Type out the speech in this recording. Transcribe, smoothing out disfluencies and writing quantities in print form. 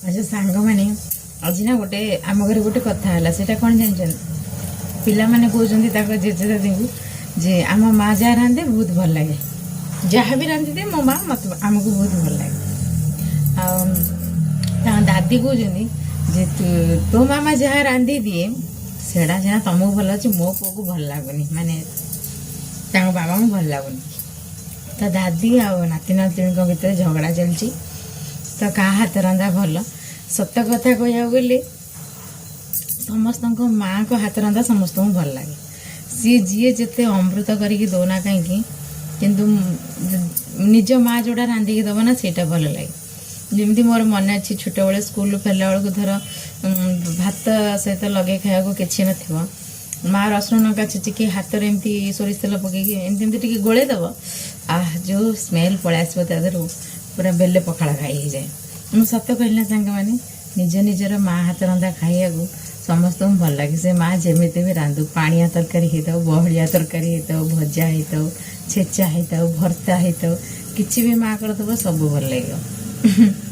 अच्छा सांग मैंने आज ना गोटे आम घर गोटे कथा है से कौन जान पिला माने कहते जेजे दादी को जे आम माँ जहाँ रांधे बहुत भल लगे जहाँ भी रांधि दे मो माँ मत आमको बहुत भल लगे आ दादी कहते जे तो मामा जहाँ रांधि दिए सेड़ा जहाँ तुमको भल अच्छे मो पु को भल लगुनि माने बाबा को भल लगुनि तो दादी आ नाती नाती भितर झगड़ा चलती तो क्या हाथ रंधा भल सत कथा कह गले समस्त माँ को हाथ रंधा समस्त भल लगे सी जी जिते अमृत करके दौना कहीं किंतु निज माँ जोड़ा रांधिकी दब ना सेटा भल लगे जमी मोर मन अच्छी छोट बड़े स्कूल फेरला बेलू धर भात सहित लगे खाया कि न माँ रसुण लंका छेचिकी हाथ में एमती सोरिष तेल पकईकी एमती गोले दब जो स्मेल पलि आसो तादू पूरा बेले पखाड़ खाई जाए मुझे सत कहना सांग मैंने निज निजर माँ हाथ रंधा खाइया समस्त भल लगे से माँ जमी भी रांधु पानिया तरकारी होता बहलिया तरकारी होता भजा होता छेचा होता भर्ता होता किसी भी माँ करदब सब भल लगे